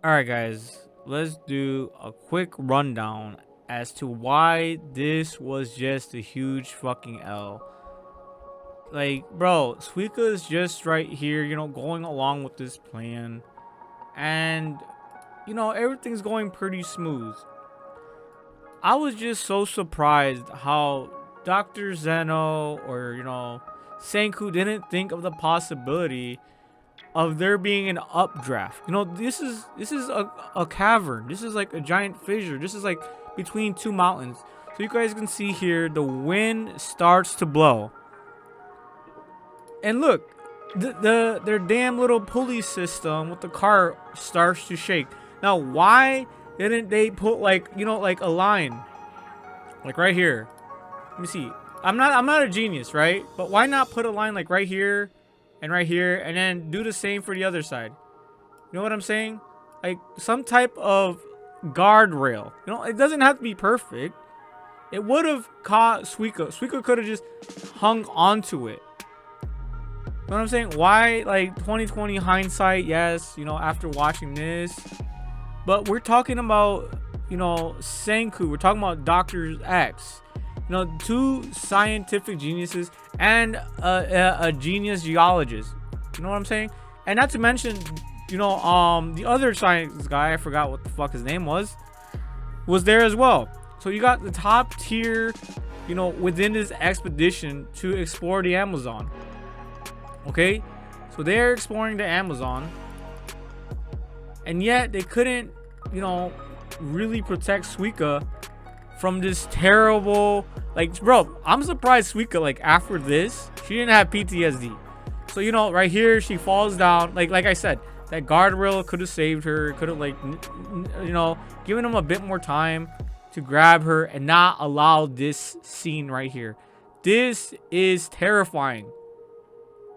Alright guys, let's do a quick rundown as to why this was just a huge fucking L. Like, bro, Suika is just right here, going along with this plan. And, everything's going pretty smooth. I was just so surprised how Dr. Zeno or, Senku didn't think of the possibility of there being an updraft. This is a cavern. This is like a giant fissure. This is like between two mountains. So you guys can see here the wind starts to blow. And look, their damn little pulley system with the car starts to shake. Now, why didn't they put like a line like right here? Let me see. I'm not a genius, right? But why not put a line like right here and right here, and then do the same for the other side? You know what I'm saying? Like some type of guardrail. It doesn't have to be perfect. It would have caught Suika. Suika could have just hung onto it. You know what I'm saying? Why, like, 2020 hindsight? Yes, after watching this. But we're talking about, Senku. We're talking about Dr. X. Two scientific geniuses and a genius geologist. You know what I'm saying? And not to mention, the other science guy, I forgot what the fuck his name was there as well. So you got the top tier, within this expedition to explore the Amazon. Okay? So they're exploring the Amazon. And yet they couldn't, really protect Suika from this terrible, like, bro, I'm surprised Suika, like, after this, she didn't have PTSD. So, right here, she falls down. Like I said, that guardrail could have saved her, could have, like, given him a bit more time to grab her and not allow this scene right here. This is terrifying.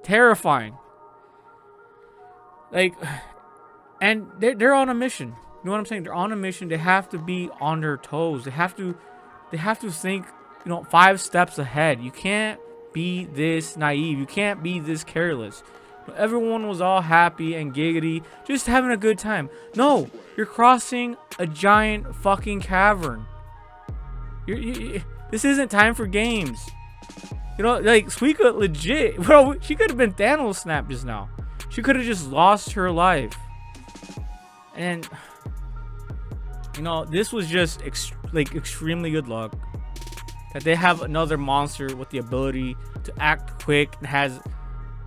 Terrifying. Like, and they're on a mission. You know what I'm saying? They're on a mission. They have to be on their toes. They have to think, 5 steps ahead. You can't be this naive. You can't be this careless. Everyone was all happy and giggity, just having a good time. No, you're crossing a giant fucking cavern. This isn't time for games. Like, Suika legit, bro, she could have been Thanos snapped just now. She could have just lost her life. And this was just extremely good luck that they have another monster with the ability to act quick and has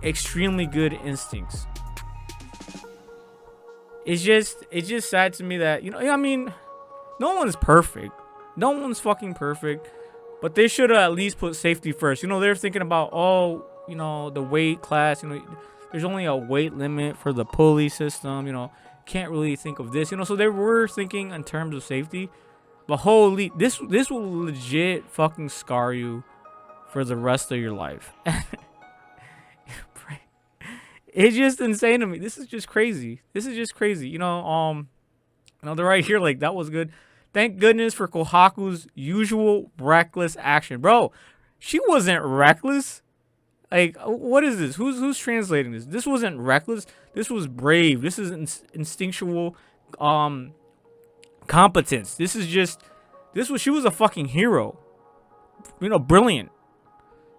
extremely good instincts. It's just sad to me that, I mean, no one's perfect. No one's fucking perfect. But they should have at least put safety first. They're thinking about, the weight class. There's only a weight limit for the pulley system. Can't really think of this. So they were thinking in terms of safety. But holy, this will legit fucking scar you for the rest of your life. It's just insane to me. This is just crazy. This is just crazy. They're right here. Like, that was good. Thank goodness for Kohaku's usual reckless action. Bro, she wasn't reckless. Like, what is this? Who's translating this? This wasn't reckless. This was brave. This is instinctual competence. She was a fucking hero. Brilliant.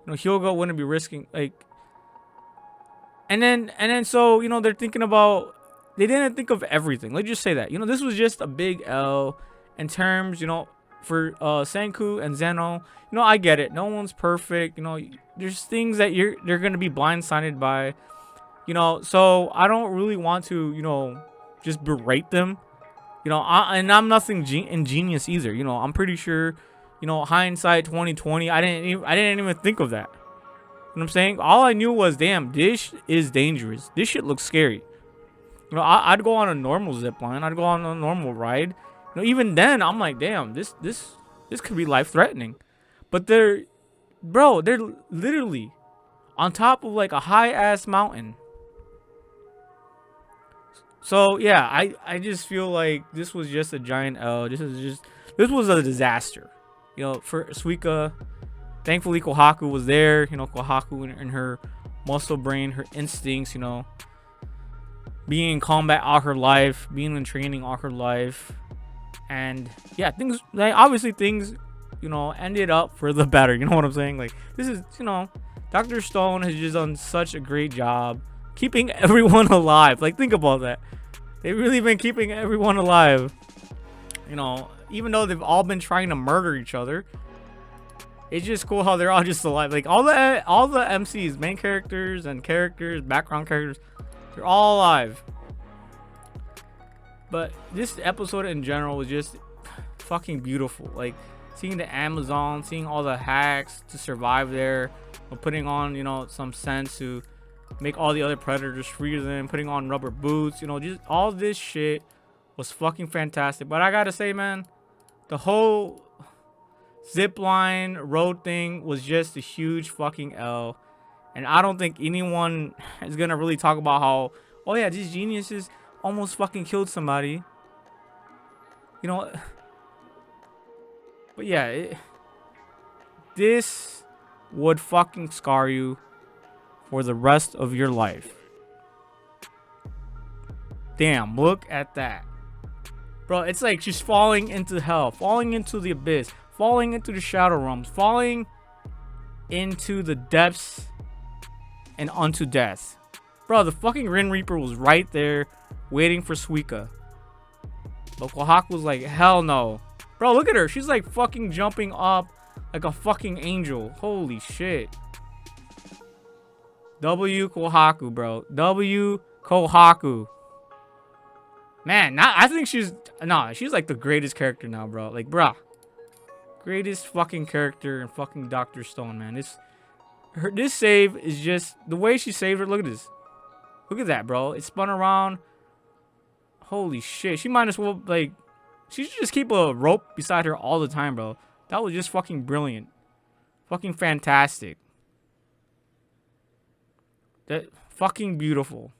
Hyogo wouldn't be risking, like, and then so, they're thinking about, they didn't think of everything. Let's just say that. This was just a big L in terms, for Senku and Zeno. I get it. No one's perfect. There's things that they're gonna be blindsided by. So I don't really want to, just berate them. And I'm nothing ingenious either. I'm pretty sure, hindsight 2020. I didn't even think of that. You know what I'm saying? All I knew was, damn, this is dangerous. This shit looks scary. I'd go on a normal zip line. I'd go on a normal ride. Even then, I'm like, damn, this could be life threatening. But they're literally on top of like a high ass mountain. So yeah, I just feel like this was just a giant L. This was a disaster. For Suika. Thankfully, Kohaku was there. Kohaku and her muscle brain, her instincts. being in combat all her life, being in training all her life. And yeah, things like obviously things, you know, ended up for the better. You know what I'm saying? Like this is, you know, Dr. Stone has just done such a great job keeping everyone alive. Like think about that. They've really been keeping everyone alive. You know, even though they've all been trying to murder each other. It's just cool how they're all just alive. Like all the MCs, main characters and characters, background characters, they're all alive. But this episode in general was just fucking beautiful. Like seeing the Amazon, seeing all the hacks to survive there, putting on, you know, some sense to make all the other predators free them, putting on rubber boots, you know, just all this shit was fucking fantastic. But I gotta say, man, the whole zipline road thing was just a huge fucking L. And I don't think anyone is gonna really talk about how, oh yeah, these geniuses almost fucking killed somebody. You know, but yeah, this would fucking scar you for the rest of your life. Damn, look at that. Bro, it's like she's falling into hell, falling into the abyss, falling into the shadow realms, falling into the depths and unto death. Bro, the fucking Rin Reaper was right there waiting for Suika. But Kohaku was like, hell no. Bro, look at her. She's like fucking jumping up like a fucking angel. Holy shit. W Kohaku, bro. W Kohaku. Man, I think she's like the greatest character now, bro. Like, bruh. Greatest fucking character in fucking Dr. Stone, man. This save is just the way she saved her. Look at this. Look at that, bro. It spun around. Holy shit. She might as well, like, she should just keep a rope beside her all the time, bro. That was just fucking brilliant. Fucking fantastic. That fucking beautiful.